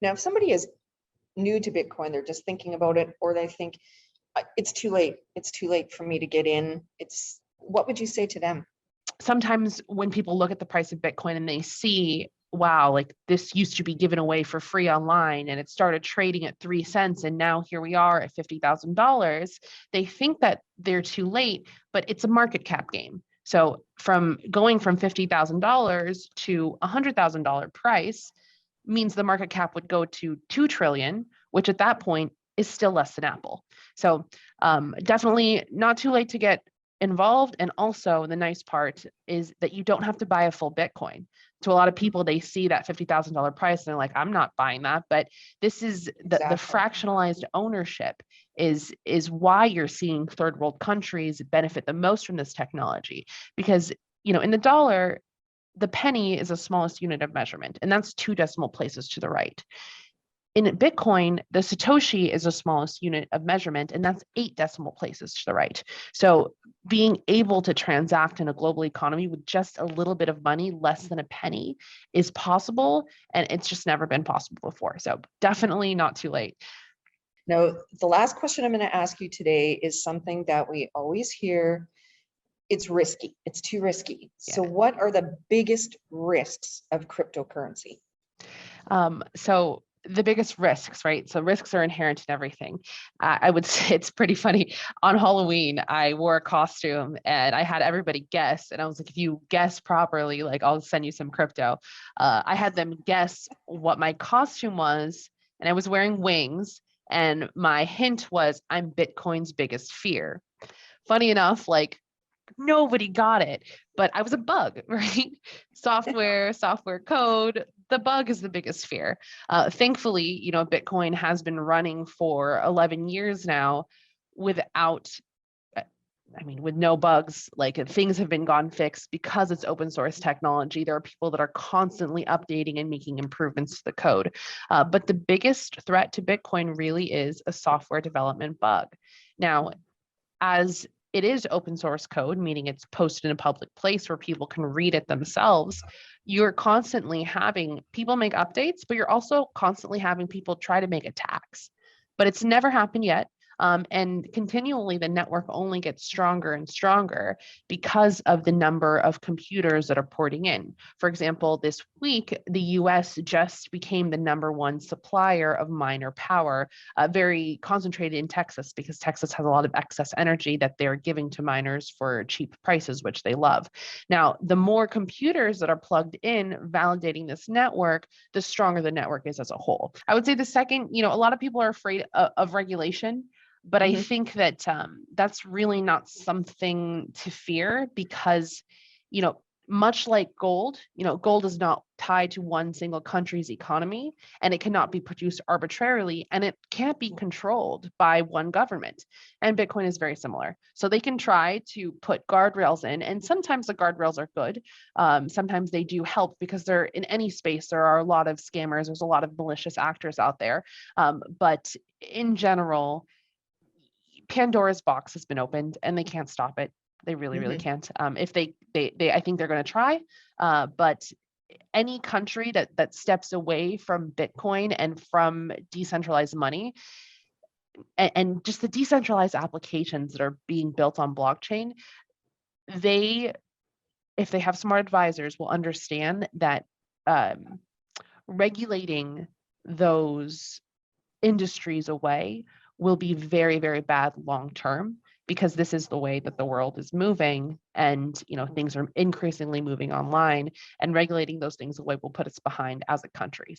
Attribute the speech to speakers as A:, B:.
A: Now, if somebody is new to Bitcoin, they're just thinking about it, or they think it's too late. It's too late for me to get in. What would you say to them?
B: Sometimes when people look at the price of Bitcoin and they see, wow, like this used to be given away for free online and it started trading at 3 cents and now here we are at $50,000, they think that they're too late, but it's a market cap game. So from going from $50,000 to $100,000 price means the market cap would go to 2 trillion, which at that point is still less than Apple. So definitely not too late to get involved. And also the nice part is that you don't have to buy a full Bitcoin. To a lot of people, they see that $50,000 price and they're like, I'm not buying that. But this is the fractionalized ownership is why you're seeing third world countries benefit the most from this technology. Because, in the dollar, the penny is the smallest unit of measurement, and that's 2 decimal places to the right. In Bitcoin, the Satoshi is the smallest unit of measurement, and that's 8 decimal places to the right. So being able to transact in a global economy with just a little bit of money, less than a penny, is possible, and it's just never been possible before. So definitely not too late.
A: Now, the last question I'm going to ask you today is something that we always hear. It's risky. It's too risky. Yeah. So what are the biggest risks of cryptocurrency?
B: So the biggest risks, right? So risks are inherent in everything. I would say it's pretty funny. On Halloween, I wore a costume and I had everybody guess. And I was like, if you guess properly, like I'll send you some crypto. I had them guess what my costume was, and I was wearing wings. And my hint was, I'm Bitcoin's biggest fear. Funny enough, like nobody got it, but I was a bug, right? Software code, the bug is the biggest fear. Thankfully, Bitcoin has been running for 11 years now with no bugs. Like things have been gone fixed because it's open source technology. There are people that are constantly updating and making improvements to the code. But the biggest threat to Bitcoin really is a software development bug. Now, as it is open source code, meaning it's posted in a public place where people can read it themselves, you're constantly having people make updates, but you're also constantly having people try to make attacks. But it's never happened yet. And continually, the network only gets stronger and stronger because of the number of computers that are porting in. For example, this week, the US just became the #1 supplier of miner power, very concentrated in Texas, because Texas has a lot of excess energy that they're giving to miners for cheap prices, which they love. Now, the more computers that are plugged in validating this network, the stronger the network is as a whole. I would say the second, a lot of people are afraid of regulation. But I think that that's really not something to fear because, much like gold, gold is not tied to one single country's economy, and it cannot be produced arbitrarily, and it can't be controlled by one government. And Bitcoin is very similar. So they can try to put guardrails in, and sometimes the guardrails are good. Sometimes they do help because in any space, there are a lot of scammers. There's a lot of malicious actors out there. But in general, Pandora's box has been opened and they can't stop it. They really, really can't. If they I think they're going to try, but any country that steps away from Bitcoin and from decentralized money and just the decentralized applications that are being built on blockchain, if they have smart advisors, will understand that regulating those industries away will be very, very bad long term, because this is the way that the world is moving, and things are increasingly moving online, and regulating those things away will put us behind as a country.